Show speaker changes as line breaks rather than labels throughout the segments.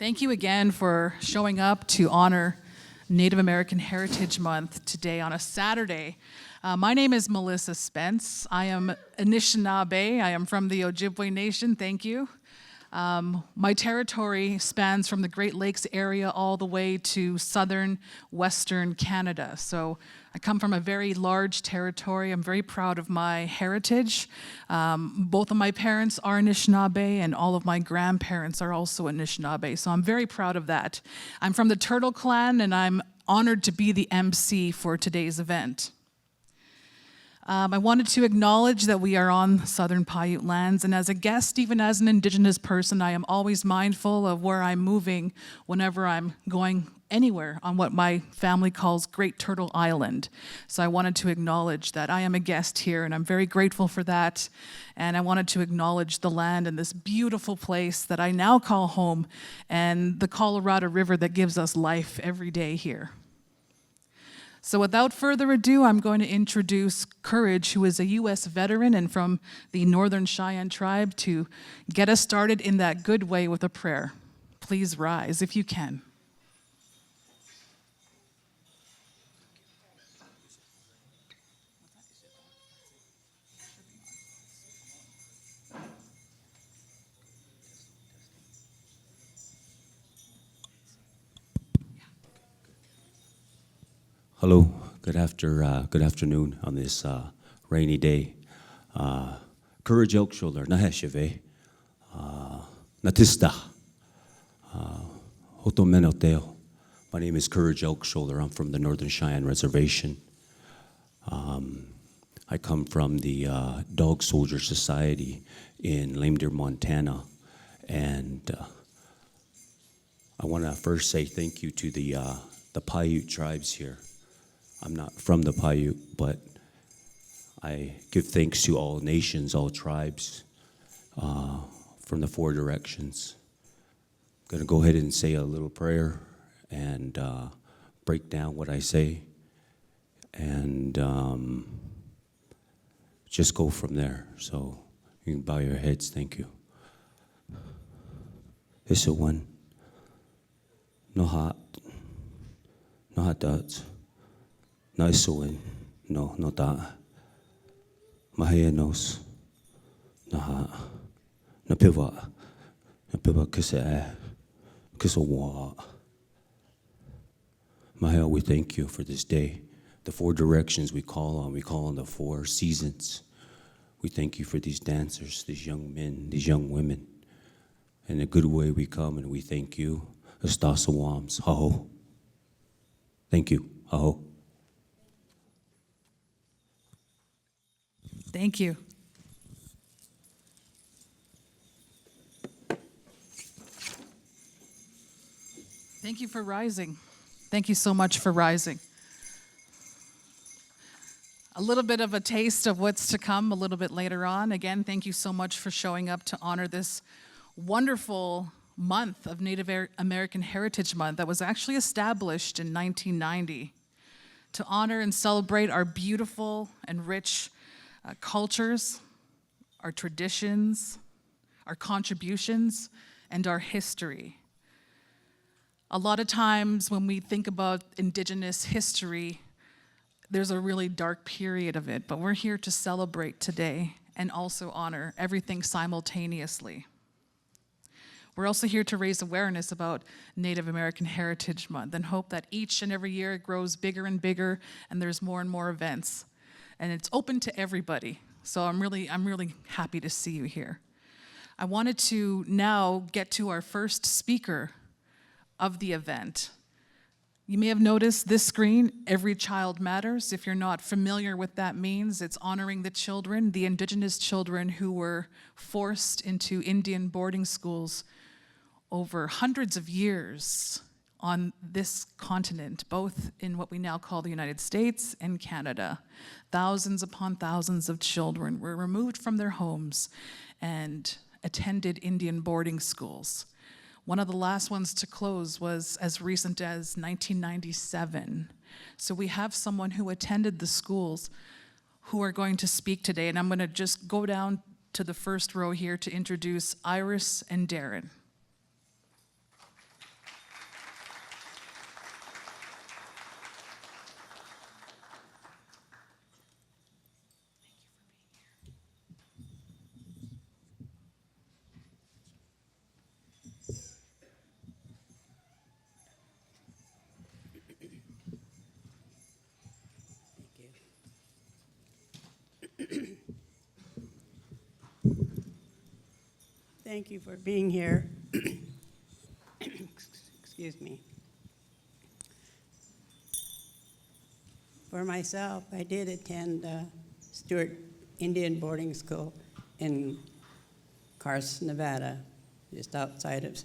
Thank you again for showing up to honor Native American Heritage Month today on a Saturday. My name is Melissa Spence. I am Anishinaabe. I am from the Ojibwe Nation. Thank you. My territory spans from the Great Lakes area all the way to southern western Canada. So I come from a very large territory. I'm very proud of my heritage. Both of my parents are Anishinaabe, and all of my grandparents are also Anishinaabe. So I'm very proud of that. I'm from the Turtle Clan, and I'm honored to be the MC for today's event. I wanted to acknowledge that we are on Southern Paiute lands, and as a guest, even as an Indigenous person, I am always mindful of where I'm moving whenever I'm going anywhere on what my family calls Great Turtle Island. So I wanted to acknowledge that I am a guest here, and I'm very grateful for that. And I wanted to acknowledge the land and this beautiful place that I now call home, and the Colorado River that gives us life every day here. So without further ado, I'm going to introduce Courage, who is a U.S. veteran and from the Northern Cheyenne tribe, to get us started in that good way with a prayer. Please rise if you can.
Hello, good afternoon on this rainy day. Courage Elk Shoulder, Nahesheve, Natista, Hotomenoteo. My name is Courage Elk Shoulder. I'm from the Northern Cheyenne Reservation. I come from the Dog Soldier Society in Lame Deer, Montana. And I want to first say thank you to the Paiute tribes here. I'm not from the Paiute, but I give thanks to all nations, all tribes from the four directions. I'm going to go ahead and say a little prayer and break down what I say and just go from there. So you can bow your heads. Thank you. It's a one. No hot dots. No isuin, no da. Mahaya nos. Na pivot kisa wa. Mahaya, we thank you for this day. The four directions we call on the four seasons. We thank you for these dancers, these young men, these young women. In a good way we come and we thank you. Astasawams, ho. Thank you, ho.
Thank you. Thank you for rising. Thank you so much for rising. A little bit of a taste of what's to come a little bit later on. Again, thank you so much for showing up to honor this wonderful month of Native American Heritage Month that was actually established in 1990 to honor and celebrate our beautiful and rich cultures, our traditions, our contributions, and our history. A lot of times when we think about Indigenous history, there's a really dark period of it, but we're here to celebrate today and also honor everything simultaneously. We're also here to raise awareness about Native American Heritage Month and hope that each and every year it grows bigger and bigger and there's more and more events. And it's open to everybody. So I'm really happy to see you here. I wanted to now get to our first speaker of the event. You may have noticed this screen, Every Child Matters. If you're not familiar with that means, it's honoring the children, the Indigenous children who were forced into Indian boarding schools over hundreds of years on this continent, both in what we now call the United States and Canada. Thousands upon thousands of children were removed from their homes and attended Indian boarding schools. One of the last ones to close was as recent as 1997. So we have someone who attended the schools who are going to speak today, and I'm going to just go down to the first row here to introduce Iris and Darren.
thank you for being here. Excuse me. For myself, I did attend Stewart Indian boarding school in Carson, Nevada. Just outside of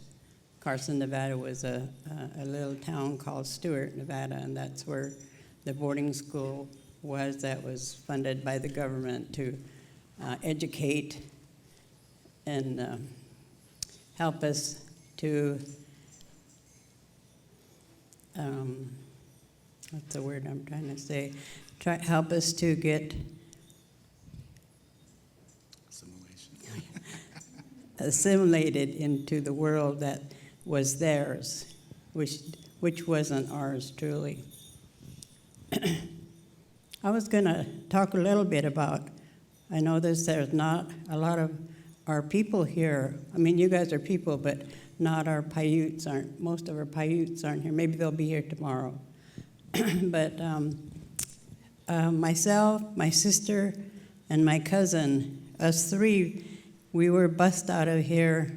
Carson, Nevada was a little town called Stewart, Nevada, and that's where the boarding school was that was funded by the government to educate and help us to, what's the word I'm trying to say? Help us to get assimilated into the world that was theirs, which wasn't ours truly. I was going to talk a little bit about, I know there's not a lot of our people here. I mean, you guys are people, but not our Paiutes aren't. Most of our Paiutes aren't here. Maybe they'll be here tomorrow. But myself, my sister, and my cousin, us three, we were bused out of here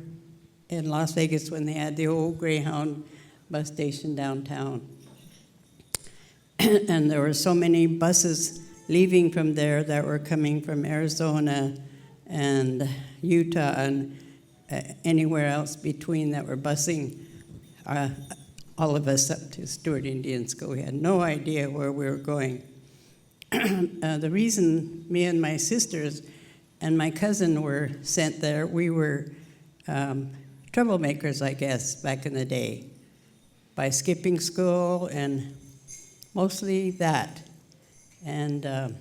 in Las Vegas when they had the old Greyhound bus station downtown. And there were so many buses leaving from there that were coming from Arizona and Utah and anywhere else between that were busing all of us up to Stewart Indian School. We had no idea where we were going. The reason me and my sisters and my cousin were sent there, we were troublemakers, I guess, back in the day, by skipping school and mostly that. And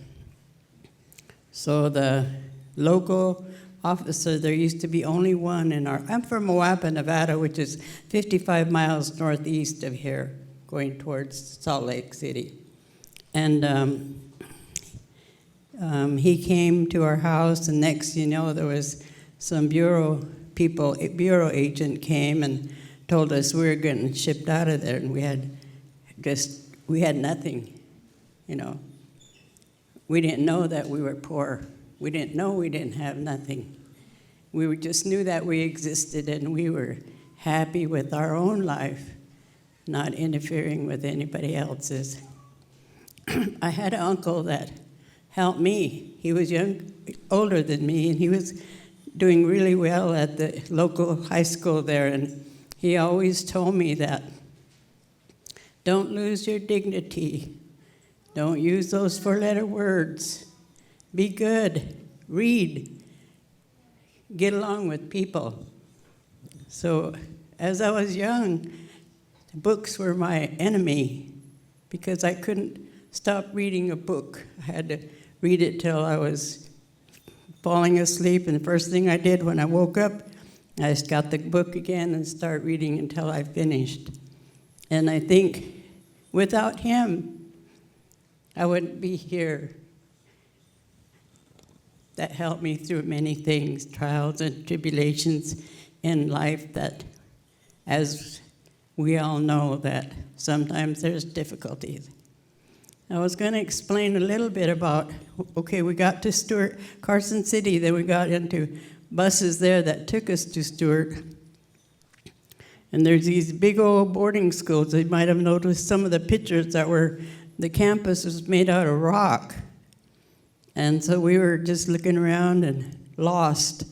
so the local officer, there used to be only one in I'm from Moapa, Nevada, which is 55 miles northeast of here, going towards Salt Lake City. And he came to our house, and next you know, there was some bureau agent came and told us we were getting shipped out of there, and we had nothing, you know. We didn't know that we were poor. We didn't know we didn't have nothing. We just knew that we existed, and we were happy with our own life, not interfering with anybody else's. I had an uncle that helped me. He was older than me, and he was doing really well at the local high school there, and he always told me that, don't lose your dignity. Don't use those four-letter words. Be good. Read. Get along with people. So as I was young, books were my enemy because I couldn't stop reading a book. I had to read it till I was falling asleep, and the first thing I did when I woke up, I just got the book again and start reading until I finished. And I think without him, I wouldn't be here. That helped me through many things, trials and tribulations in life that, as we all know, that sometimes there's difficulties. I was going to explain a little bit about, okay, we got to Carson City, then we got into buses there that took us to Stewart. And there's these big old boarding schools. You might have noticed some of the pictures that were, the campus was made out of rock. And so we were just looking around and lost.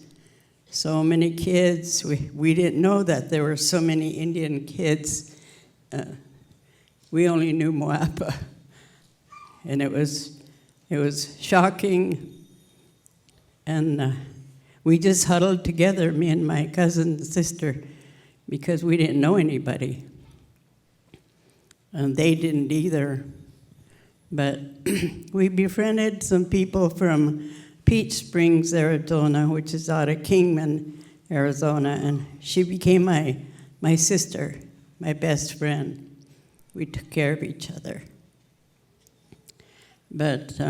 So many kids. We didn't know that there were so many Indian kids. We only knew Moapa. And it was shocking. And we just huddled together, me and my cousin and sister, because we didn't know anybody. And they didn't either. But we befriended some people from Peach Springs, Arizona, which is out of Kingman, Arizona, and she became my sister, my best friend. We took care of each other. But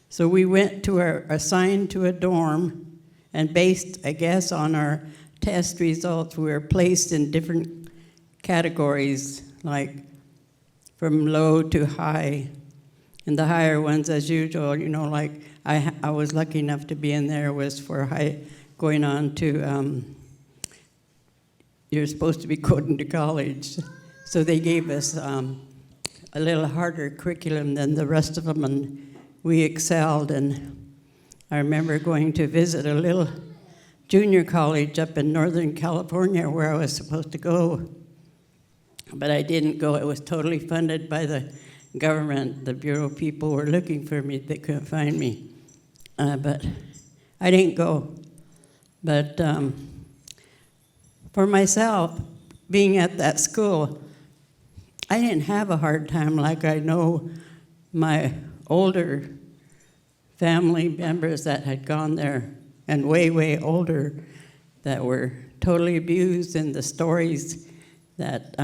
so we went to assigned to a dorm, and based, I guess, on our test results, we were placed in different categories, like from low to high. And the higher ones, as usual, you know, like I was lucky enough to be in there, was for going on to, you're supposed to be going to college. So they gave us a little harder curriculum than the rest of them, and we excelled. And I remember going to visit a little junior college up in Northern California where I was supposed to go, but I didn't go. It was totally funded by the government. The Bureau people were looking for me. They couldn't find me. But I didn't go. But for myself, being at that school, I didn't have a hard time like I know my older family members that had gone there, and way, way older, that were totally abused, and the stories that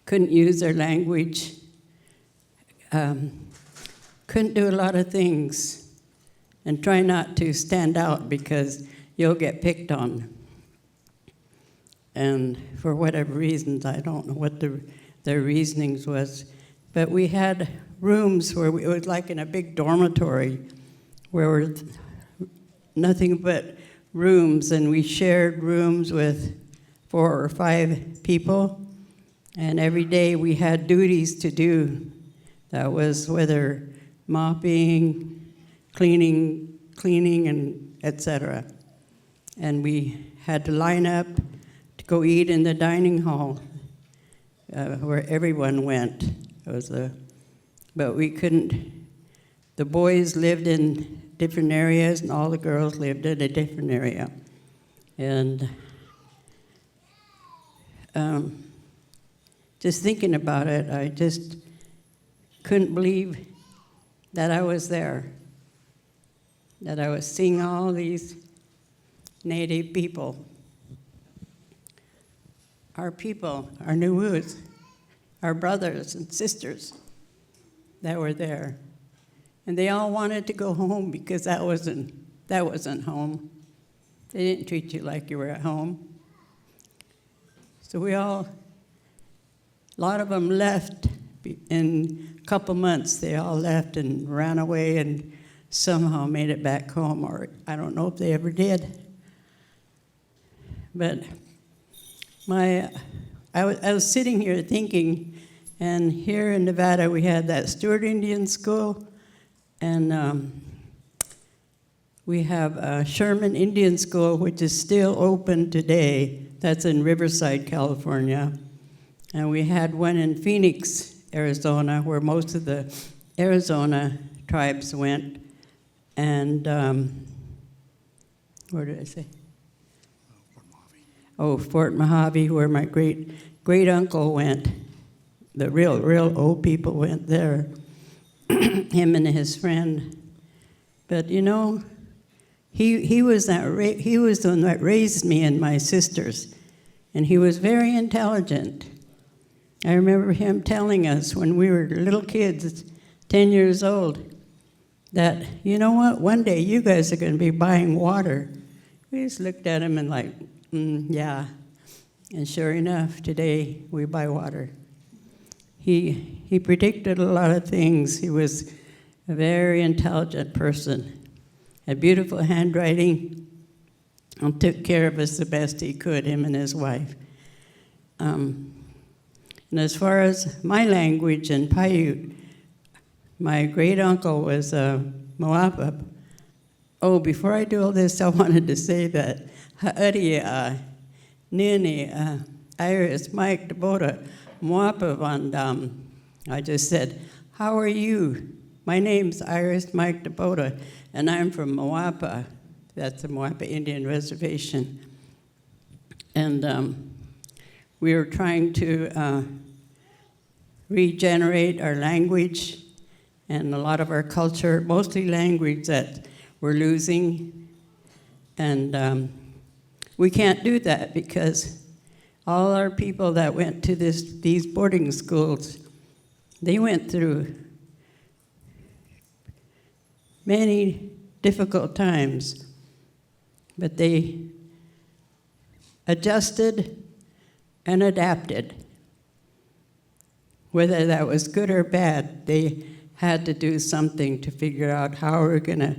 couldn't use their language, couldn't do a lot of things, and try not to stand out because you'll get picked on. And for whatever reasons, I don't know what their reasonings was, but we had rooms where it was like in a big dormitory where were nothing but rooms, and we shared rooms with 4 or 5 people, and every day we had duties to do. That was whether mopping, cleaning, and etc. And we had to line up to go eat in the dining hall where everyone went. It was but we couldn't. The boys lived in different areas, and all the girls lived in a different area. And just thinking about it, I just couldn't believe that I was there, that I was seeing all these Native people, our Nuwus, our brothers and sisters that were there. And they all wanted to go home because that wasn't home. They didn't treat you like you were at home. So a lot of them left in a couple months. They all left and ran away and somehow made it back home, or I don't know if they ever did. But I was sitting here thinking, and here in Nevada we had that Stewart Indian School, and we have Sherman Indian School, which is still open today. That's in Riverside, California. And we had one in Phoenix, Arizona, where most of the Arizona tribes went. And where did I say?
Fort Mojave.
Oh, Fort Mojave, where my great-uncle went. The real old people went there, him and his friend. But you know, he was the one that raised me and my sisters, and he was very intelligent. I remember him telling us when we were little kids, 10 years old, that, you know what, one day you guys are going to be buying water. We just looked at him and like, yeah. And sure enough, today we buy water. He predicted a lot of things. He was a very intelligent person, had beautiful handwriting, and took care of us the best he could, him and his wife. And as far as my language in Paiute, my great-uncle was Moapap. Oh, before I do all this, I wanted to say that Ha'ari, Nini, Iris, Mike, Debora, Moapap, and I just said, how are you? My name's Iris Mike Debora, and I'm from Moapa. That's the Moapa Indian Reservation. And we were trying to regenerate our language and a lot of our culture, mostly language that we're losing. And we can't do that because all our people that went to these boarding schools, they went through many difficult times, but they adjusted and adapted. Whether that was good or bad, they had to do something to figure out how we're going to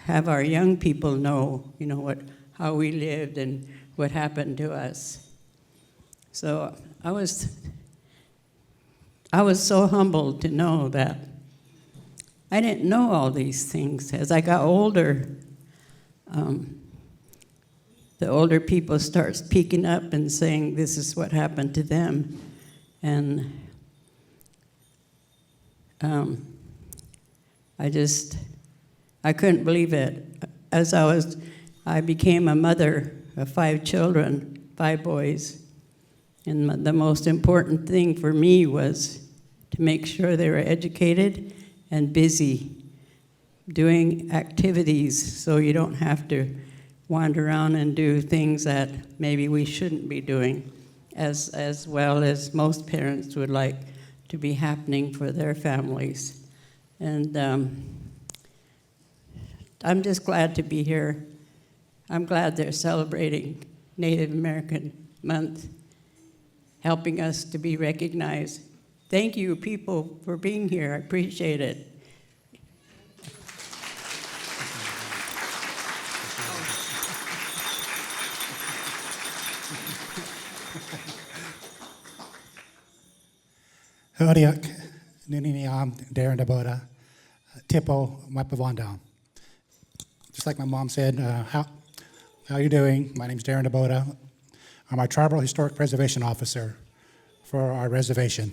have our young people know, how we lived and what happened to us. So I was so humbled to know that I didn't know all these things. As I got older, the older people start speaking up and saying this is what happened to them. And I couldn't believe it. As I became a mother of 5 children, 5 boys. And the most important thing for me was to make sure they were educated and busy doing activities so you don't have to wander around and do things that maybe we shouldn't be doing, as well as most parents would like to be happening for their families. And I'm just glad to be here. I'm glad they're celebrating Native American Month, helping us to be recognized. Thank you, people, for being here. I appreciate it.
Hodiak, Niniam, Darren Dabota, Tipo, Mapavondam. Just like my mom said, how you doing? My name's Darren Dabota. I'm our Tribal Historic Preservation Officer for our reservation.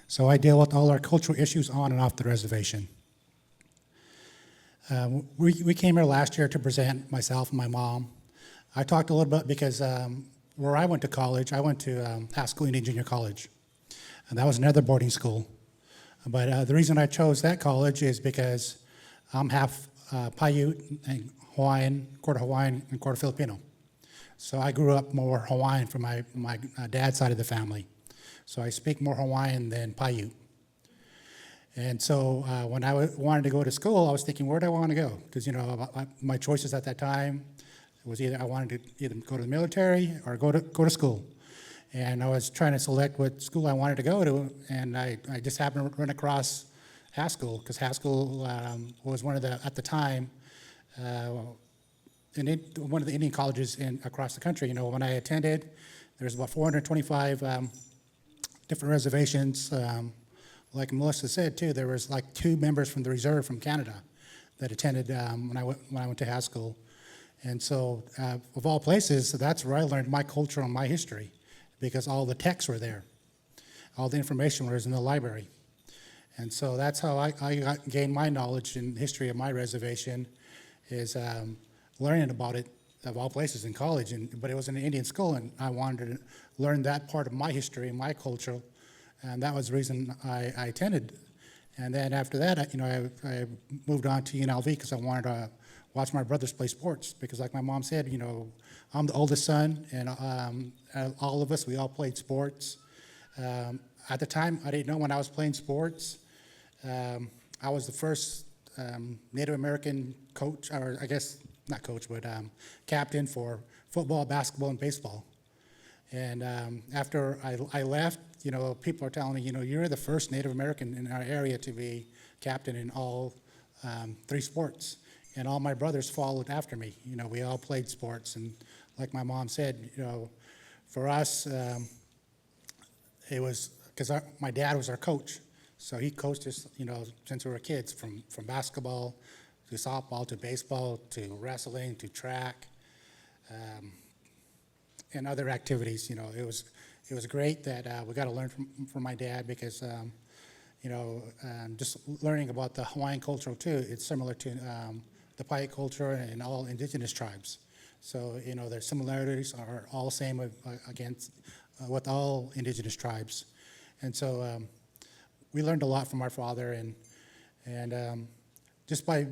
So I deal with all our cultural issues on and off the reservation. We came here last year to present, myself and my mom. I talked a little bit because where I went to college, I went to Haskell Indian Junior College. And that was another boarding school. But the reason I chose that college is because I'm half Paiute and Hawaiian, quarter Hawaiian and quarter Filipino. So I grew up more Hawaiian from my dad's side of the family. So I speak more Hawaiian than Paiute. And so when I wanted to go to school, I was thinking, where do I want to go? Because, my choices at that time was either I wanted to either go to the military or go to school. And I was trying to select what school I wanted to go to, and I just happened to run across Haskell, because Haskell was one of the, at the time, one of the Indian colleges across the country. When I attended, there was about 425 different reservations. Like Melissa said, too, there was like 2 members from the reserve from Canada that attended when I went to Haskell. And so, of all places, that's where I learned my culture and my history, because all the texts were there. All the information was in the library. And so that's how I gained my knowledge in history of my reservation, is learning about it, of all places, in college. But it was in an Indian school, and I wanted to learn that part of my history and my culture, and that was the reason I attended. And then after that, I moved on to UNLV because I wanted to watch my brothers play sports, because like my mom said, I'm the oldest son, and all of us, we all played sports. At the time, I didn't know when I was playing sports. I was the first Native American coach, or I guess not coach, but captain for football, basketball, and baseball. And after I left, people are telling me, you're the first Native American in our area to be captain in all 3 sports. And all my brothers followed after me. We all played sports. And like my mom said, for us, it was, because my dad was our coach. So he coached us, since we were kids, from basketball to softball to baseball to wrestling to track and other activities. It was great that we got to learn from my dad, because just learning about the Hawaiian culture too, it's similar to the Paiute culture and all indigenous tribes. So, their similarities are all same with all indigenous tribes. And so we learned a lot from our father, and just by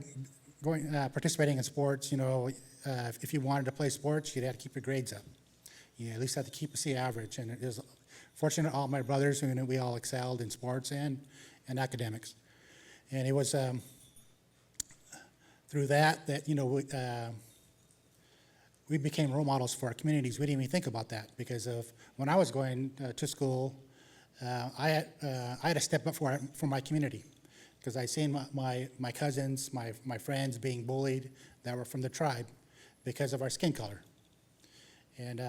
participating in sports, if you wanted to play sports, you'd have to keep your grades up. You at least had to keep a C average. And it was fortunate all my brothers, we all excelled in sports and academics. And it was through that we became role models for our communities. We didn't even think about that, because of when I was going to school, I had to step up for my community, because I seen my cousins, my friends being bullied that were from the tribe because of our skin color. And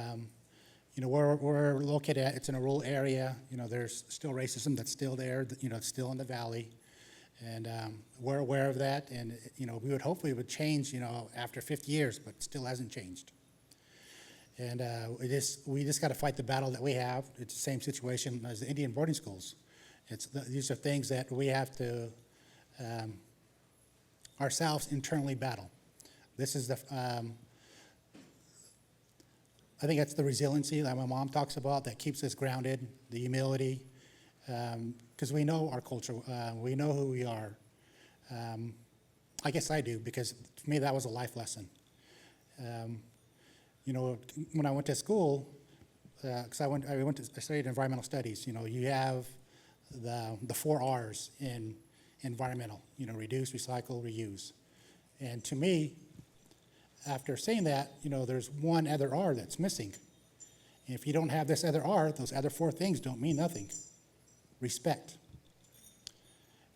you know, we're located at, it's in a rural area. You know, there's still racism that's still there. You know, it's still in the valley, and we're aware of that. And you know, we would hopefully it would change. You know, after 50 years, but it still hasn't changed. And we just got to fight the battle that we have. It's the same situation as the Indian boarding schools. These are things that we have to ourselves internally battle. This is I think that's the resiliency that my mom talks about that keeps us grounded, the humility, because we know our culture, we know who we are. I guess I do, because for me that was a life lesson. You know, when I went to school, because I studied environmental studies. You know, you have the 4 R's in environmental. You know, reduce, recycle, reuse. And to me, after saying that, you know, there's one other R that's missing. And if you don't have this other R, those other 4 things don't mean nothing. Respect.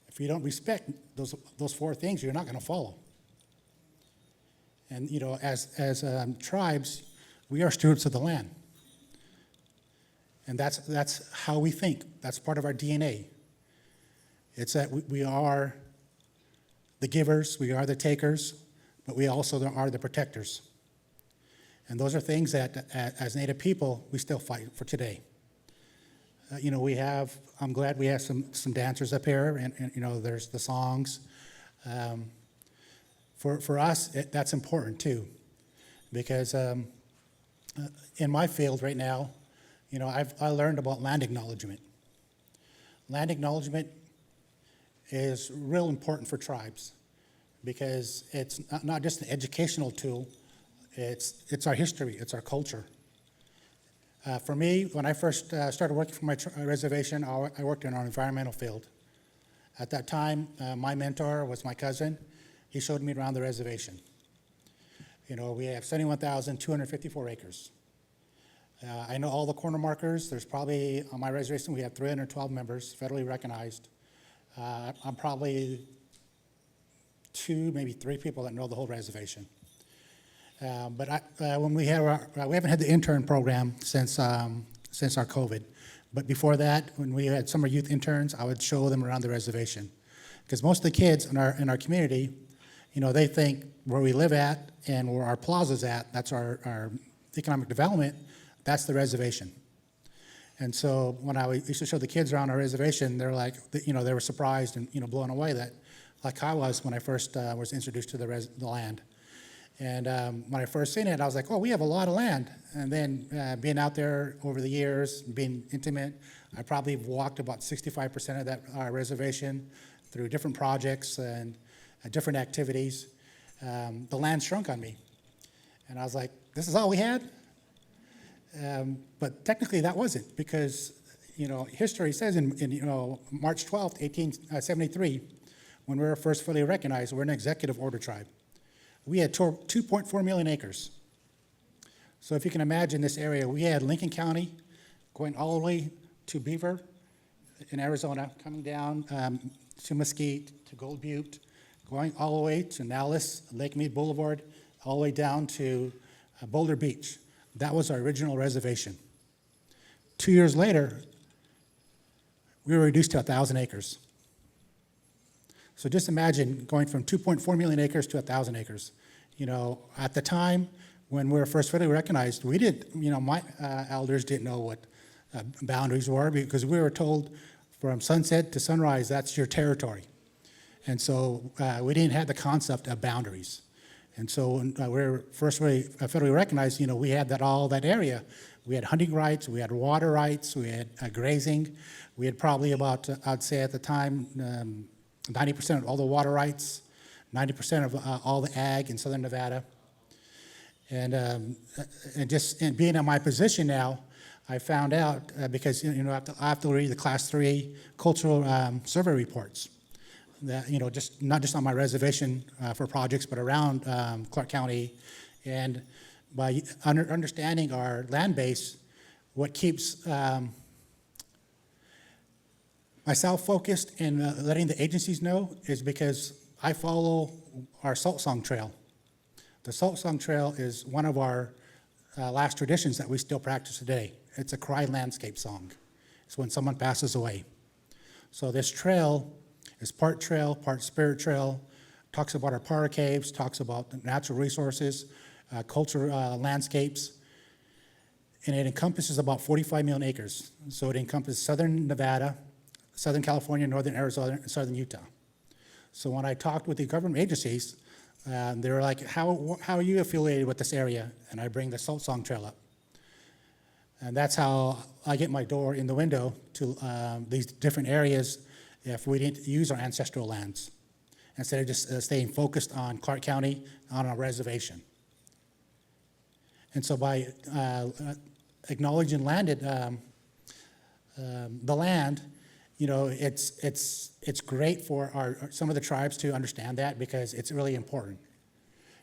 If you don't respect those 4 things, you're not going to follow. And you know, as tribes, we are stewards of the land, and that's how we think. That's part of our DNA. It's that we are the givers, we are the takers, but we also are the protectors. And those are things that, as Native people, we still fight for today. You know, I'm glad we have some dancers up here, and you know, there's the songs. For us, that's important too, because in my field right now, you know, I learned about land acknowledgement. Land acknowledgement is real important for tribes, because it's not just an educational tool, it's our history, it's our culture. For me, when I first started working for my reservation, I worked in our environmental field. At that time, my mentor was my cousin. He showed me around the reservation. You know, we have 71,254 acres. I know all the corner markers. There's probably, on my reservation, we have 312 members, federally recognized. I'm probably 2, maybe 3 people that know the whole reservation. But when we haven't had the intern program since our COVID. But before that, when we had summer youth interns, I would show them around the reservation. Because most of the kids in our community, you know, they think where we live at and where our plaza's at, that's our economic development, that's the reservation. And so when I used to show the kids around our reservation, they're like, you know, they were surprised and, you know, blown away that, like I was when I first was introduced to the land. And when I first seen it, I was like, oh, we have a lot of land. And then being out there over the years, being intimate, I probably walked about 65% of that reservation through different projects and different activities. The land shrunk on me. And I was like, this is all we had? But technically that wasn't, because, you know, history says in you know, March 12th, 1873, when we were first fully recognized, we're an executive order tribe. We had 2.4 million acres. So if you can imagine this area, we had Lincoln County going all the way to Beaver in Arizona, coming down to Mesquite, to Gold Butte, going all the way to Nallis, Lake Mead Boulevard, all the way down to Boulder Beach. That was our original reservation. 2 years later, we were reduced to 1,000 acres. So just imagine going from 2.4 million acres to 1,000 acres. You know, at the time when we were first federally recognized, we did, you know, my elders didn't know what boundaries were, because we were told from sunset to sunrise, that's your territory. And so we didn't have the concept of boundaries. And so when we were first federally recognized, you know, we had all that area. We had hunting rights, we had water rights, we had grazing. We had probably about, I'd say at the time, 90% of all the water rights, 90% of all the ag in southern Nevada. And being in my position now, I found out, because, you know, I have to read the Class 3 cultural survey reports. That, you know, not just on my reservation for projects, but around Clark County. And by understanding our land base, what keeps My self-focused in letting the agencies know is because I follow our Salt Song Trail. The Salt Song Trail is one of our last traditions that we still practice today. It's a cry landscape song. It's when someone passes away. So this trail is part trail, part spirit trail, talks about our para caves, talks about the natural resources, cultural landscapes, and it encompasses about 45 million acres. So it encompasses southern Nevada, southern California, northern Arizona, and southern Utah. So when I talked with the government agencies, they were like, how are you affiliated with this area? And I bring the Salt Song Trail up. And that's how I get my door in the window to these different areas if we didn't use our ancestral lands, instead of just staying focused on Clark County on a reservation. And so by acknowledging the land, you know, it's great for some of the tribes to understand that, because it's really important.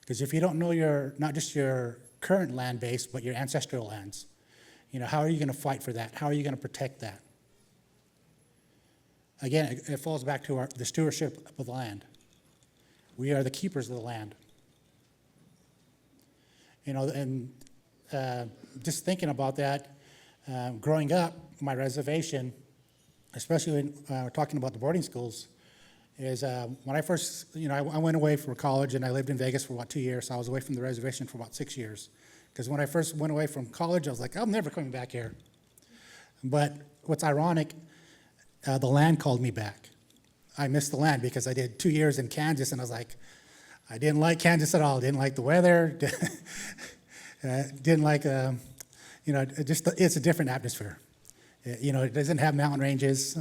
Because if you don't know not just your current land base, but your ancestral lands, you know, how are you going to fight for that? How are you going to protect that? Again, it falls back to the stewardship of the land. We are the keepers of the land. You know, and just thinking about that, growing up, my reservation, especially when we're talking about the boarding schools, is when I first, you know, I went away for college, and I lived in Vegas for about 2 years, so I was away from the reservation for about 6 years. Because when I first went away from college, I was like, I'm never coming back here. But what's ironic, the land called me back. I missed the land because I did 2 years in Kansas, and I was like, I didn't like Kansas at all. Didn't like the weather. Didn't like, you know, it's a different atmosphere. You know, it doesn't have mountain ranges.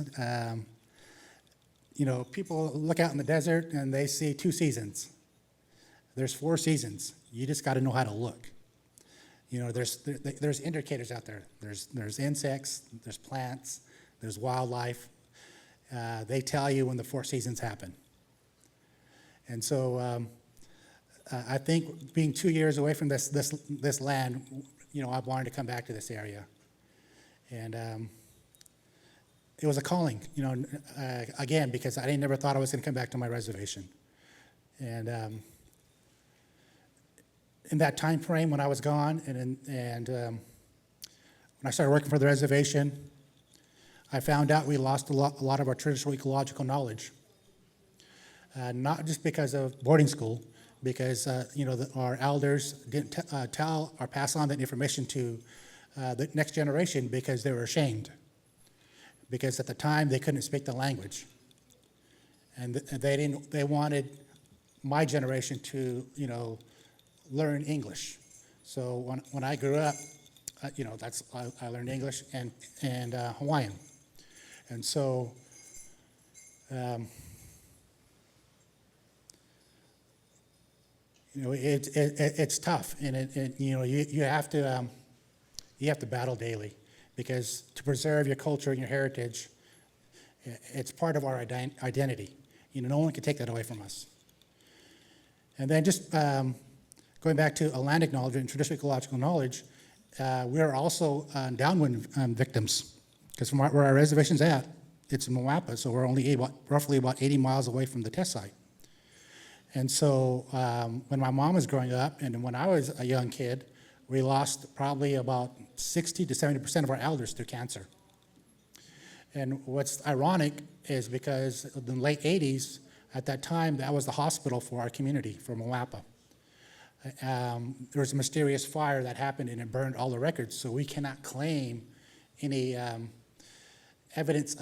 You know, people look out in the desert and they see 2 seasons. There's 4 seasons. You just got to know how to look. You know, there's indicators out there. There's insects, there's plants, there's wildlife. They tell you when the 4 seasons happen. And so I think being 2 years away from this land, you know, I wanted to come back to this area. And it was a calling, you know, again, because I never thought I was going to come back to my reservation. And in that time frame when I was gone, and when I started working for the reservation, I found out we lost a lot of our traditional ecological knowledge. Not just because of boarding school, because you know, our elders didn't tell or pass on that information to the next generation because they were ashamed. Because at the time they couldn't speak the language, and they wanted my generation to, you know, learn English. So when I grew up, you know, I learned English and Hawaiian, and so you know, it's tough, and you know, you have to battle daily, because to preserve your culture and your heritage, it's part of our identity. You know, no one can take that away from us. And then just going back to a land acknowledgement and traditional ecological knowledge, we are also downwind victims, because from where our reservation's at, it's in Moapa, so we're only roughly about 80 miles away from the test site. And so when my mom was growing up, and when I was a young kid, we lost probably about 60 to 70% of our elders through cancer. And what's ironic is because in the late 80s, at that time, that was the hospital for our community, for Moapa. There was a mysterious fire that happened, and it burned all the records, so we cannot claim any evidence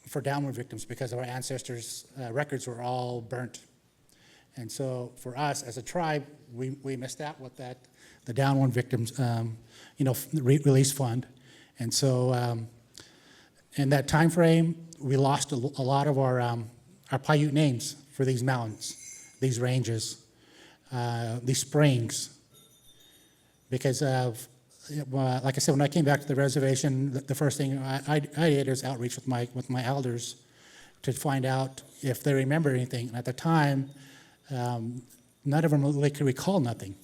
for downward victims, because our ancestors' records were all burnt. And so for us as a tribe, we missed out with that, the downward victims, you know, release fund. And so in that time frame, we lost a lot of our Paiute names for these mountains, these ranges, these springs, because of, like I said, when I came back to the reservation, the first thing I did was outreach with my elders to find out if they remember anything. And at the time, none of them really could recall nothing.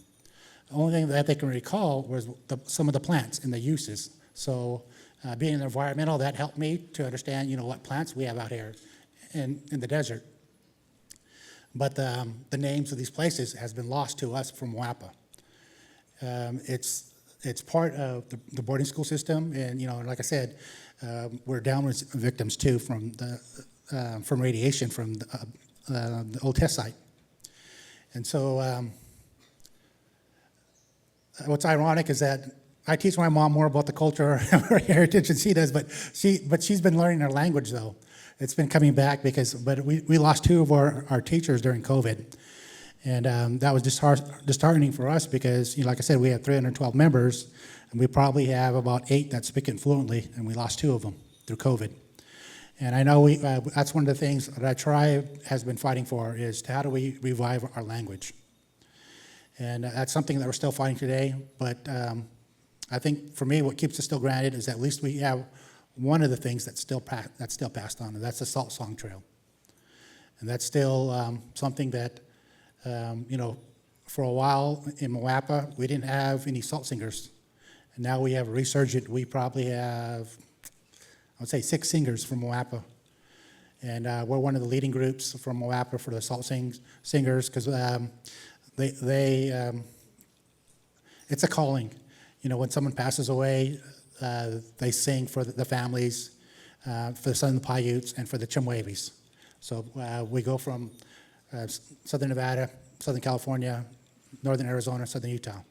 The only thing that they can recall was some of the plants and the uses, So being environmental, that helped me to understand, what plants we have out here in the desert. But the names of these places has been lost to us from WAPA. It's part of the boarding school system, and like I said, we're downwards victims too from radiation from the old test site. And so what's ironic is that I teach my mom more about the culture or heritage than she does, but she's been learning her language though. It's been coming back but we lost two of our teachers during COVID. And that was disheartening for us because, like I said, we have 312 members, and we probably have about 8 that speak it fluently, and we lost 2 of them through COVID. And I know that's one of the things that our tribe has been fighting for is how do we revive our language? And that's something that we're still fighting today. But I think for me, what keeps us still grounded is at least we have one of the things that's still passed on, and that's the Salt Song Trail. And that's still something that for a while in Moapa, we didn't have any salt singers. And now we have a resurgent. We probably have, I would say, 6 singers from Moapa. And we're one of the leading groups from Moapa for the salt singers because it's a calling. When someone passes away, they sing for the families, for the Southern Paiutes, and for the Chimwavis. So we go from Southern Nevada, Southern California, Northern Arizona, Southern Utah.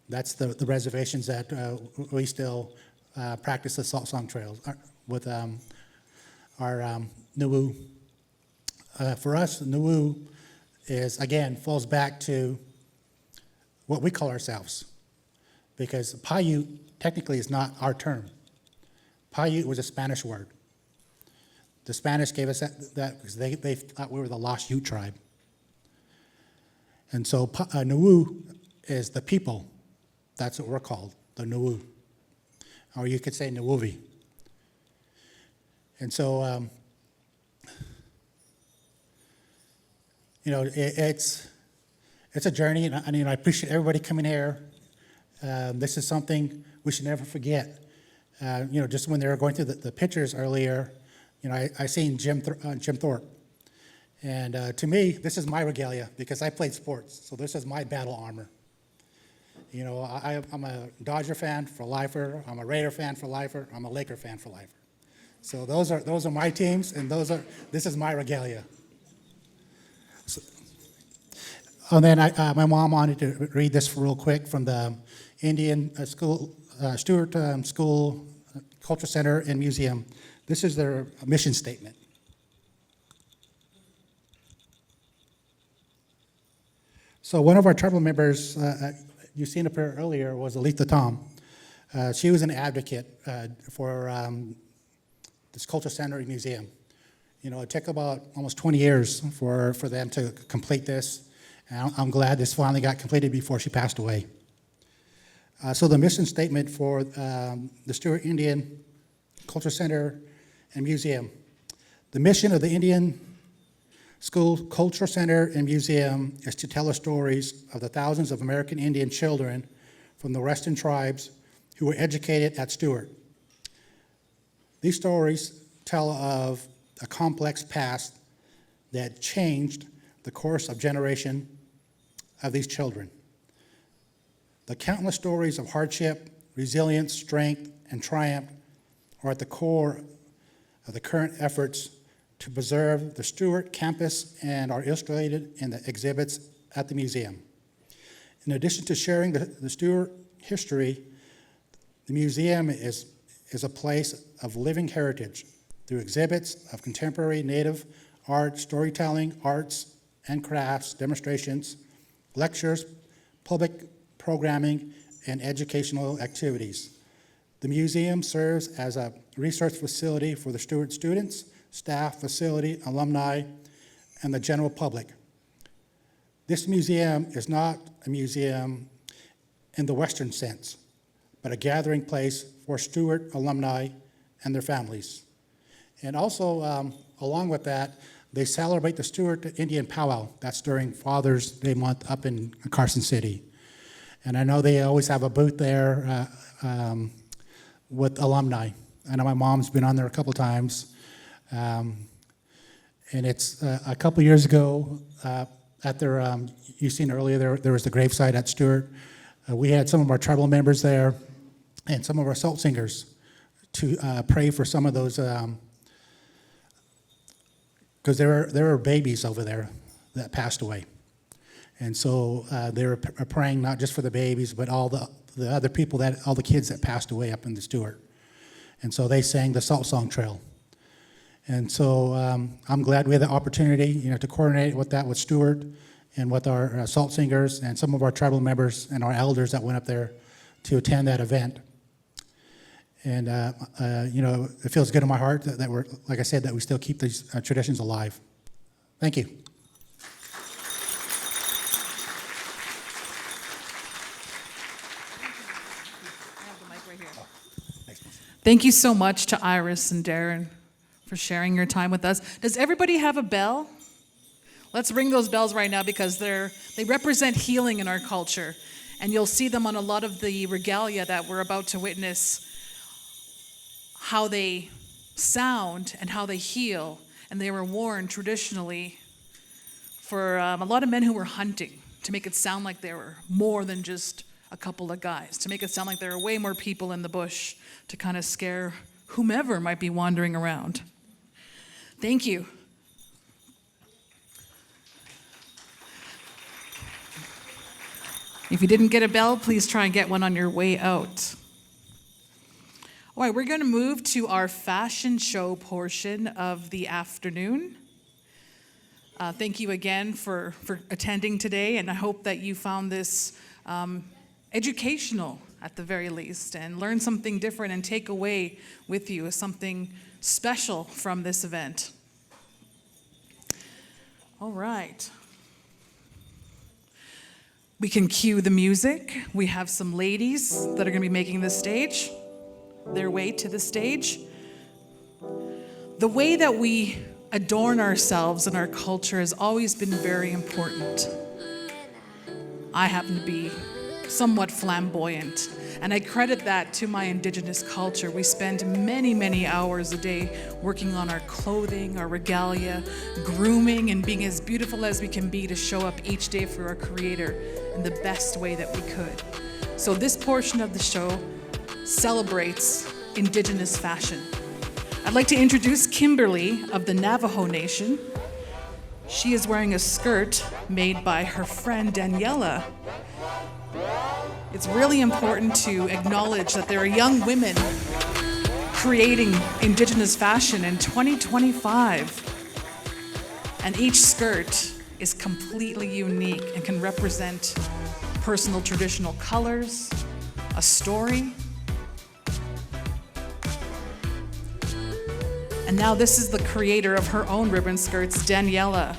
That's the reservations that we still practice the Salt Song Trails with our Nuwu. For us, Nuwu falls back to what we call ourselves, because Paiute technically is not our term. Paiute was a Spanish word. The Spanish gave us that because they thought we were the Lost Ute tribe. And so Nuwu is the people. That's what we're called, the Nuwu. Or you could say Nuwuvi. And so, it's a journey, and I appreciate everybody coming here. This is something we should never forget. Just when they were going through the pictures earlier, I seen Jim Thorpe. And to me, this is my regalia because I played sports. So this is my battle armor. I'm a Dodger fan for lifer. I'm a Raider fan for lifer. I'm a Laker fan for lifer. So those are my teams, and this is my regalia. Then my mom wanted to read this real quick from the Indian Stewart School Culture Center and Museum. This is their mission statement. So one of our tribal members, you've seen up here earlier, was Aletha Tom. She was an advocate for this Culture Center and Museum. It took about almost 20 years for them to complete this. And I'm glad this finally got completed before she passed away. So the mission statement for the Stewart Indian Culture Center and Museum. The mission of the Indian School Culture Center and Museum is to tell the stories of the thousands of American Indian children from the Western tribes who were educated at Stewart. These stories tell of a complex past that changed the course of generation of these children. The countless stories of hardship, resilience, strength, and triumph are at the core of the current efforts to preserve the Stewart campus and are illustrated in the exhibits at the museum. In addition to sharing the Stewart history, the museum is a place of living heritage through exhibits of contemporary Native art, storytelling, arts and crafts, demonstrations, lectures, public programming, and educational activities. The museum serves as a research facility for the Stewart students, staff, facility, alumni, and the general public. This museum is not a museum in the Western sense, but a gathering place for Stewart alumni and their families. And also, along with that, they celebrate the Stewart Indian Powwow. That's during Father's Day month up in Carson City. And I know they always have a booth there with alumni. I know my mom's been on there a couple times. And it's a couple years ago at their, you've seen earlier, there was the gravesite at Stewart. We had some of our tribal members there and some of our salt singers to pray for some of those, because there were babies over there that passed away. And so they were praying not just for the babies, but all the other people, all the kids that passed away up in the Stewart. And so they sang the Salt Song Trail. And so I'm glad we had the opportunity, to coordinate with that with Stewart and with our salt singers and some of our tribal members and our elders that went up there to attend that event. And it feels good in my heart that we're, like I said, that we still keep these traditions alive. Thank you.
Thank you so much to Iris and Darren for sharing your time with us. Does everybody have a bell? Let's ring those bells right now because they represent healing in our culture. And you'll see them on a lot of the regalia that we're about to witness, how they sound and how they heal. And they were worn traditionally for a lot of men who were hunting to make it sound like they were more than just a couple of guys, to make it sound like there are way more people in the bush to kind of scare whomever might be wandering around. Thank you. If you didn't get a bell, please try and get one on your way out. All right, we're going to move to our fashion show portion of the afternoon. Thank you again for attending today, and I hope that you found this educational at the very least, and learn something different and take away with you something special from this event. All right. We can cue the music. We have some ladies that are going to be making their way to the stage. The way that we adorn ourselves in our culture has always been very important. I happen to be somewhat flamboyant, and I credit that to my Indigenous culture. We spend many, many hours a day working on our clothing, our regalia, grooming, and being as beautiful as we can be to show up each day for our Creator in the best way that we could. So this portion of the show celebrates Indigenous fashion. I'd like to introduce Kimberly of the Navajo Nation. She is wearing a skirt made by her friend Daniela. It's really important to acknowledge that there are young women creating Indigenous fashion in 2025. And each skirt is completely unique and can represent personal traditional colors, a story. And now this is the creator of her own ribbon skirts, Daniela.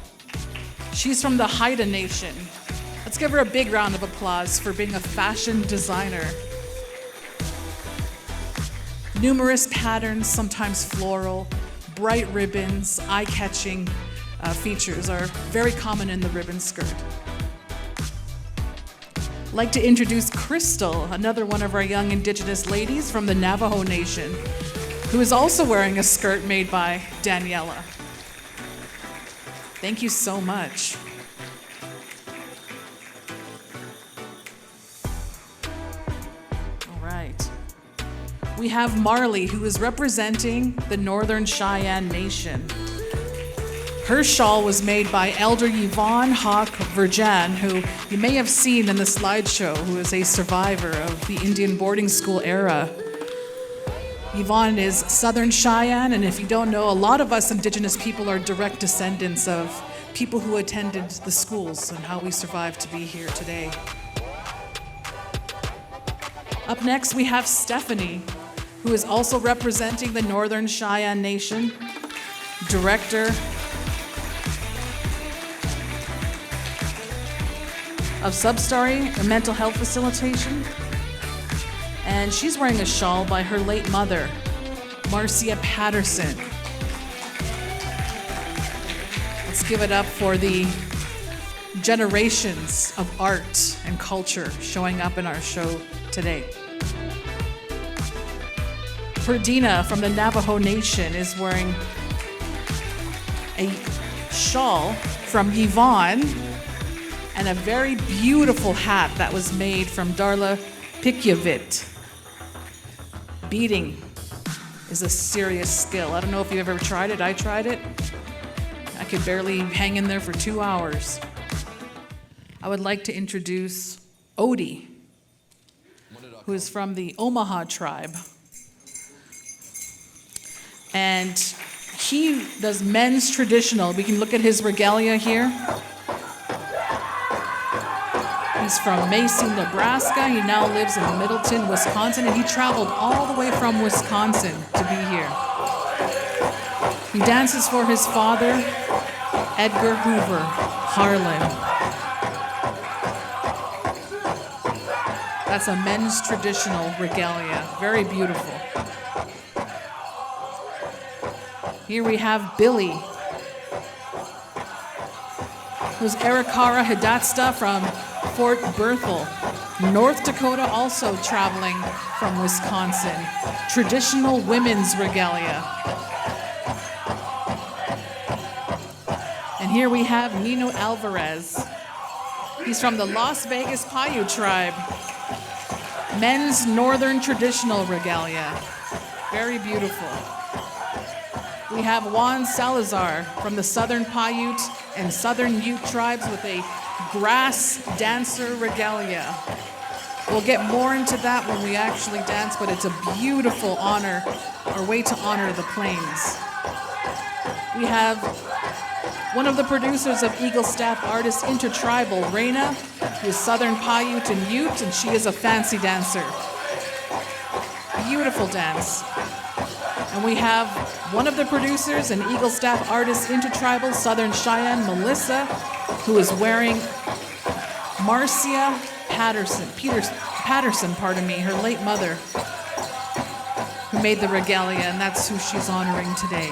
She's from the Haida Nation. Let's give her a big round of applause for being a fashion designer. Numerous patterns, sometimes floral, bright ribbons, eye-catching features are very common in the ribbon skirt. I'd like to introduce Crystal, another one of our young Indigenous ladies from the Navajo Nation, who is also wearing a skirt made by Daniela. Thank you so much. We have Marley, who is representing the Northern Cheyenne Nation. Her shawl was made by Elder Yvonne Hawk Verjan, who you may have seen in the slideshow, who is a survivor of the Indian boarding school era. Yvonne is Southern Cheyenne, and if you don't know, a lot of us Indigenous people are direct descendants of people who attended the schools and how we survived to be here today. Up next, we have Stephanie, who is also representing the Northern Cheyenne Nation, Director of Substory and Mental Health Facilitation. And she's wearing a shawl by her late mother, Marcia Patterson. Let's give it up for the generations of art and culture showing up in our show today. Perdina from the Navajo Nation is wearing a shawl from Yvonne and a very beautiful hat that was made from Darla Pikyavit. Beading is a serious skill. I don't know if you've ever tried it. I tried it. I could barely hang in there for 2 hours. I would like to introduce Odie, who is from the Omaha tribe. And he does men's traditional. We can look at his regalia here. He's from Macy, Nebraska. He now lives in Middleton, Wisconsin, and he traveled all the way from Wisconsin to be here. He dances for his father, Edgar Hoover, Harlan. That's a men's traditional regalia, very beautiful. Here we have Billy, who's Arikara Hidatsa from Fort Berthold, North Dakota, also traveling from Wisconsin. Traditional women's regalia. And here we have Nino Alvarez. He's from the Las Vegas Paiute tribe. Men's northern traditional regalia. Very beautiful. We have Juan Salazar from the Southern Paiute and Southern Ute tribes with a grass dancer regalia. We'll get more into that when we actually dance, but it's a beautiful honor, or way to honor the plains. We have one of the producers of Eagle Staff Artist InterTribal, Reina, who is Southern Paiute and Ute, and she is a fancy dancer. Beautiful dance. And we have one of the producers and Eagle Staff Artist InterTribal, Southern Cheyenne, Melissa, who is wearing Marcia Patterson, her late mother, who made the regalia, and that's who she's honoring today.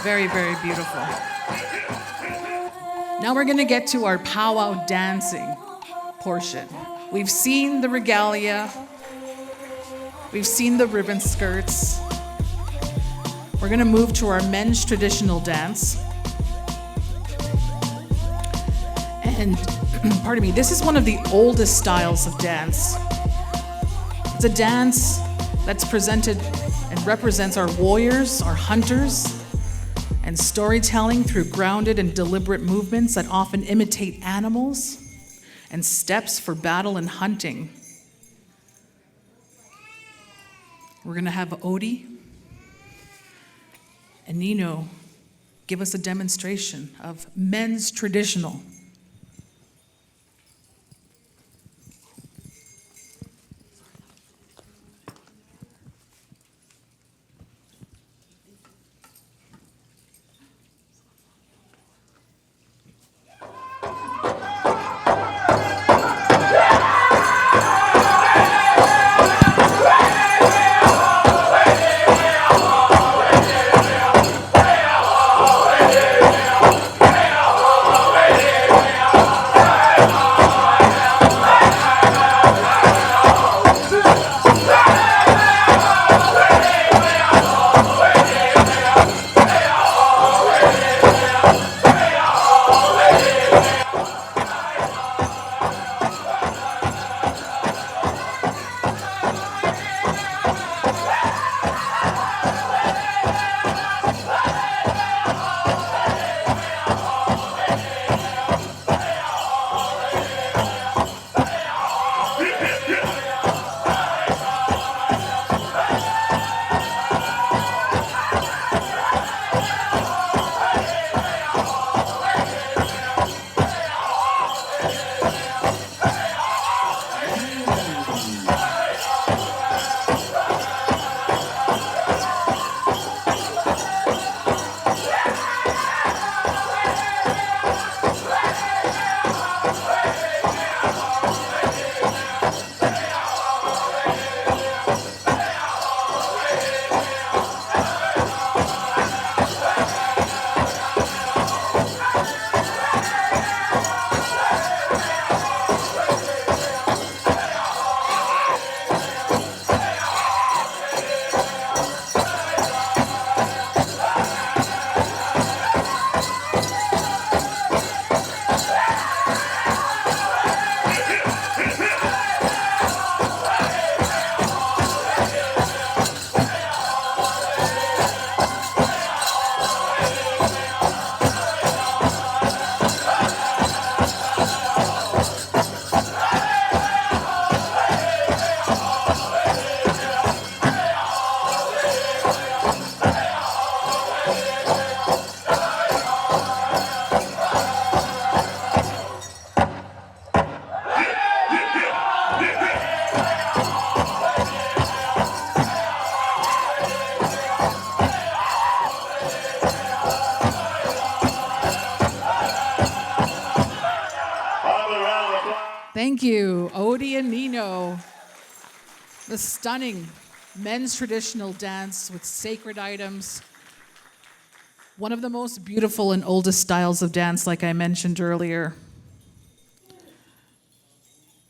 Very, very beautiful. Now we're going to get to our powwow dancing portion. We've seen the regalia. We've seen the ribbon skirts. We're going to move to our men's traditional dance. And, pardon me, this is one of the oldest styles of dance. It's a dance that's presented and represents our warriors, our hunters, and storytelling through grounded and deliberate movements that often imitate animals and steps for battle and hunting. We're going to have Odie and Nino give us a demonstration of men's traditional. Thank you, Odie and Nino. The stunning men's traditional dance with sacred items. One of the most beautiful and oldest styles of dance, like I mentioned earlier,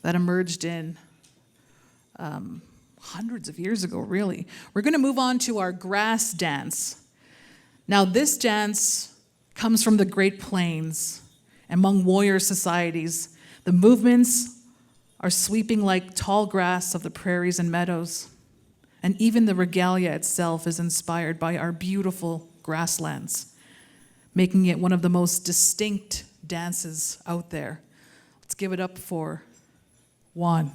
that emerged in hundreds of years ago, really. We're going to move on to our grass dance. Now, this dance comes from the Great Plains, among warrior societies. The movements are sweeping like tall grass of the prairies and meadows. And even the regalia itself is inspired by our beautiful grasslands, making it one of the most distinct dances out there. Let's give it up for Juan.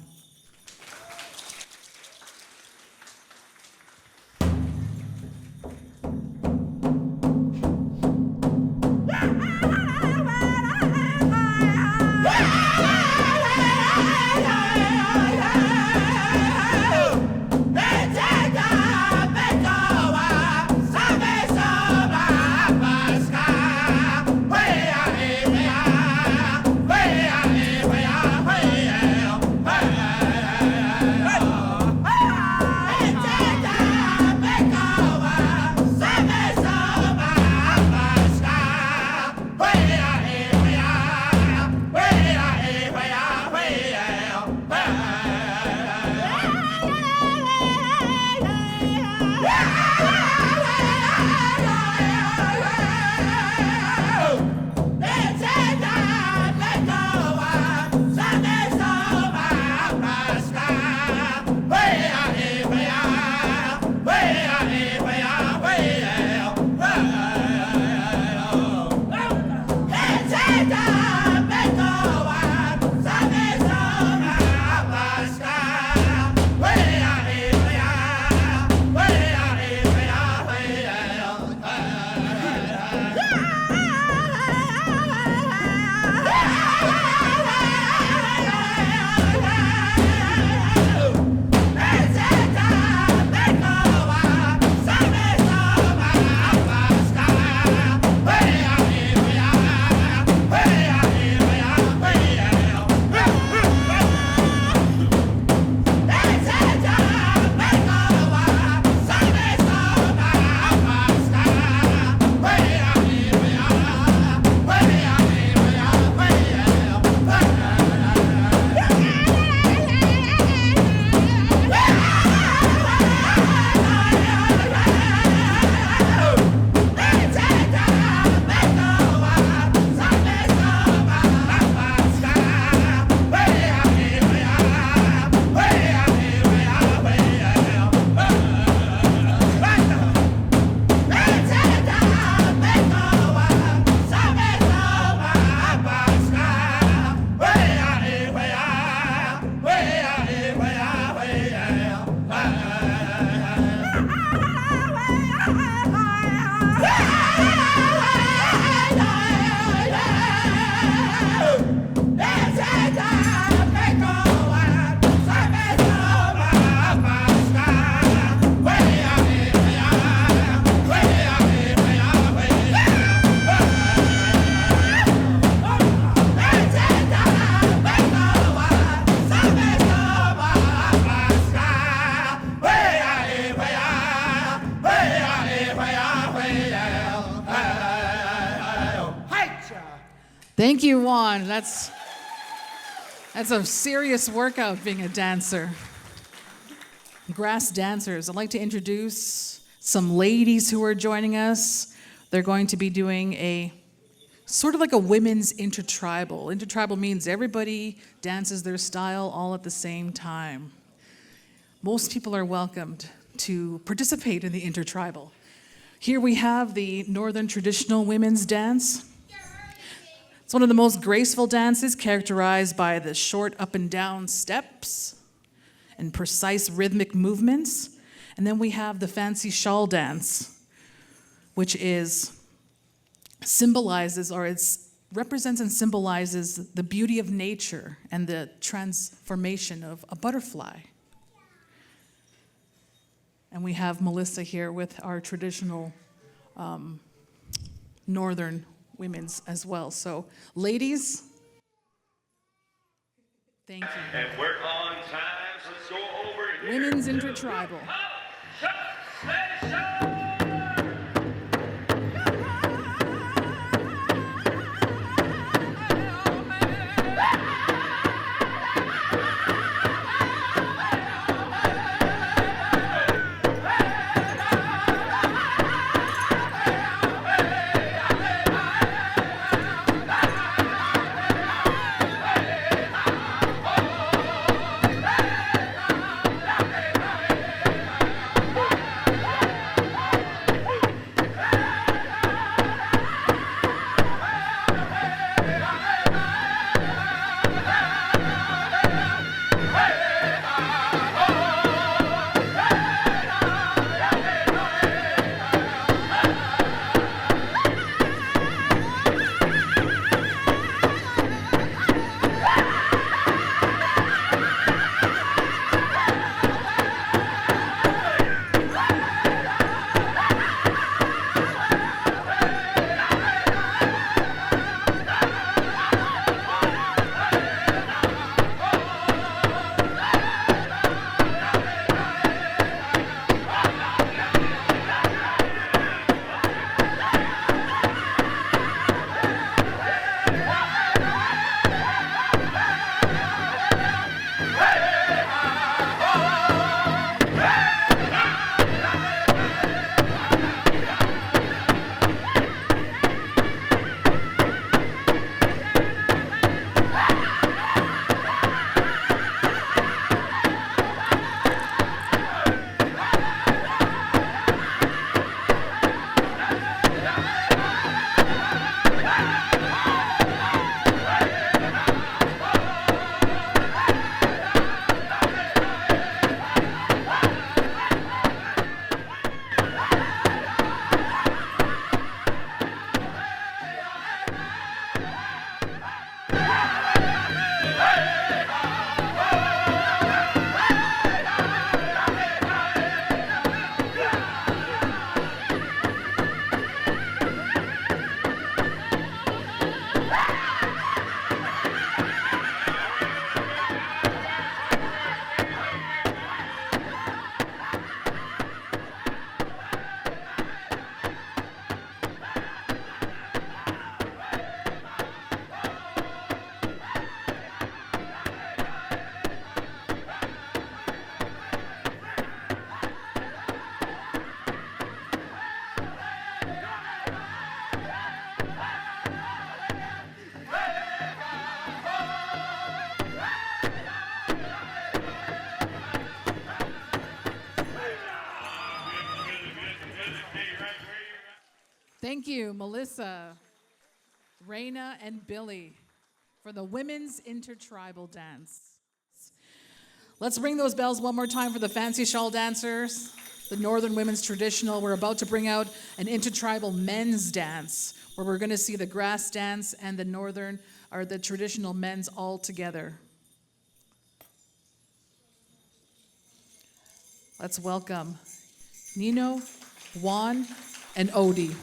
Thank you, Juan. That's a serious workout being a dancer. Grass dancers. I'd like to introduce some ladies who are joining us. They're going to be doing a sort of like a women's intertribal. Intertribal means everybody dances their style all at the same time. Most people are welcomed to participate in the intertribal. Here we have the Northern Traditional Women's Dance. It's one of the most graceful dances, characterized by the short up and down steps and precise rhythmic movements. And then we have the fancy shawl dance, which represents and symbolizes the beauty of nature and the transformation of a butterfly. And we have Melissa here with our traditional Northern women's as well. So, ladies, Thank you.
And we're on time, so let's go over here.
Women's InterTribal. Thank you, Melissa, Raina, and Billy for the Women's InterTribal Dance. Let's ring those bells one more time for the fancy shawl dancers, the Northern Women's Traditional. We're about to bring out an InterTribal men's dance where we're going to see the grass dance and the Northern, or the traditional men's all together. Let's welcome Nino, Juan, and Odie.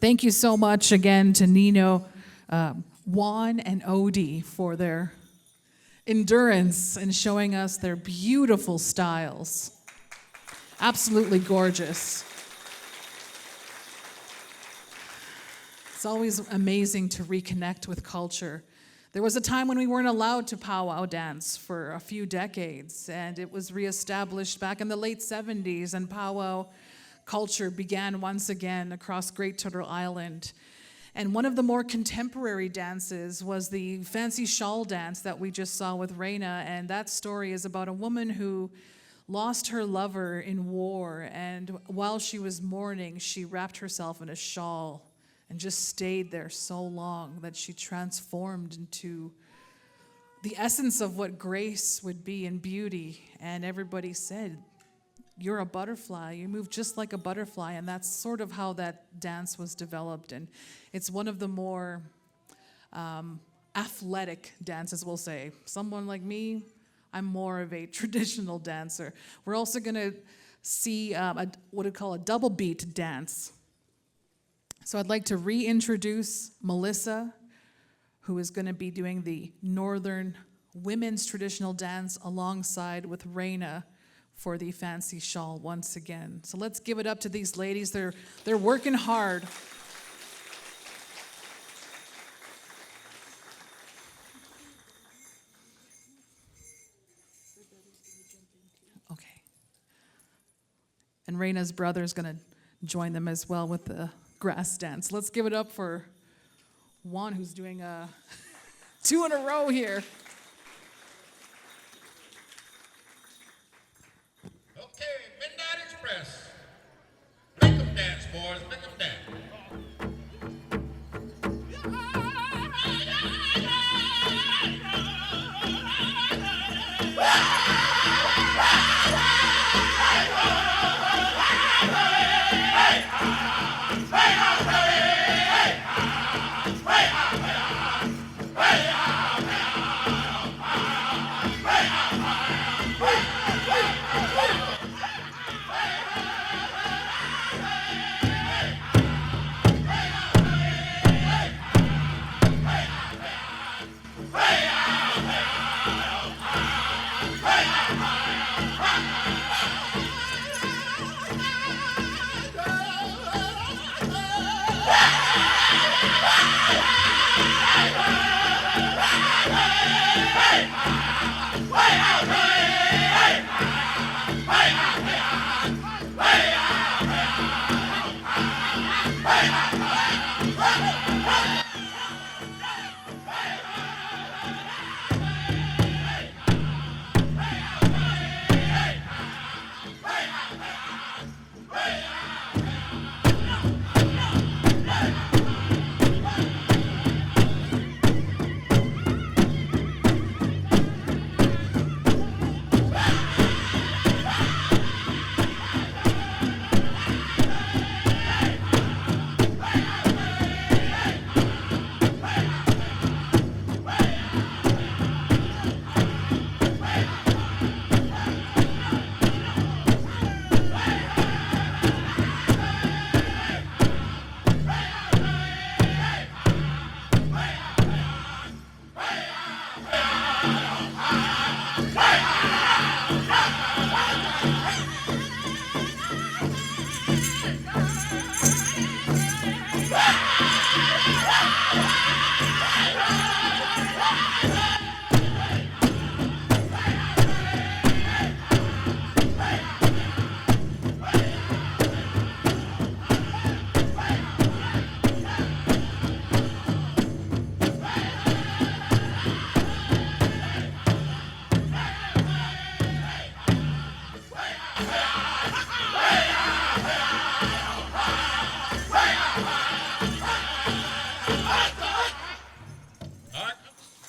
Thank you so much again to Nino, Juan, and Odie for their endurance and showing us their beautiful styles. Absolutely gorgeous. It's always amazing to reconnect with culture. There was a time when we weren't allowed to powwow dance for a few decades, and it was reestablished back in the late 70s, and powwow culture began once again across Great Turtle Island. And one of the more contemporary dances was the fancy shawl dance that we just saw with Reina, and that story is about a woman who lost her lover in war, and while she was mourning, she wrapped herself in a shawl and just stayed there so long that she transformed into the essence of what grace would be and beauty. And everybody said, "You're a butterfly, you move just like a butterfly." And that's sort of how that dance was developed. And it's one of the more athletic dances, we'll say. Someone like me, I'm more of a traditional dancer. We're also gonna see what we call a double beat dance. So I'd like to reintroduce Melissa, who is going to be doing the Northern women's traditional dance alongside with Reina for the fancy shawl once again. So let's give it up to these ladies. They're working hard. Okay. And Reina's brother is going to join them as well with the grass dance. Let's give it up for Juan, who's doing 2 in a row here.
Okay, Midnight Express. Make them dance, boys. Make them dance.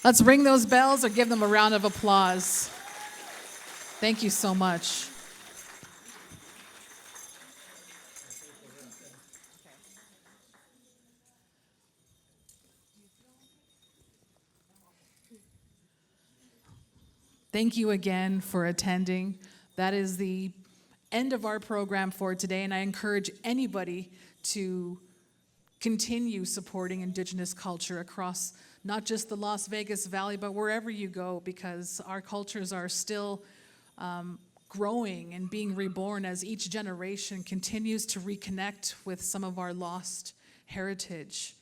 Let's ring those bells or give them a round of applause. Thank you so much. Thank you again for attending. That is the end of our program for today, and I encourage anybody to continue supporting Indigenous culture across not just the Las Vegas Valley, but wherever you go, because our cultures are still growing and being reborn as each generation continues to reconnect with some of our lost heritage.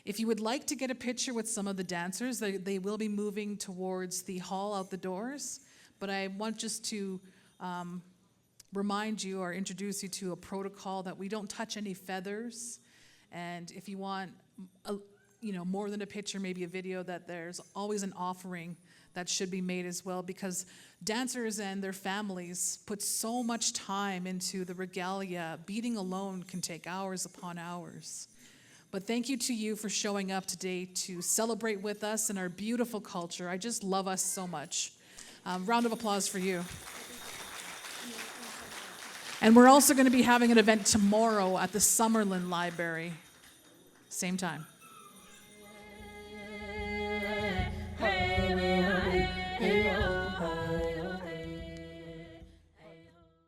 If you would like to get a picture with some of the dancers, they will be moving towards the hall out the doors, but I want just to remind you or introduce you to a protocol that we don't touch any feathers, and if you want more than a picture, maybe a video, that there's always an offering that should be made as well, because dancers and their families put so much time into the regalia. Beating alone can take hours upon hours. But thank you to you for showing up today to celebrate with us in our beautiful culture. I just love us so much. Round of applause for you. And we're also going to be having an event tomorrow at the Summerlin Library. Same time.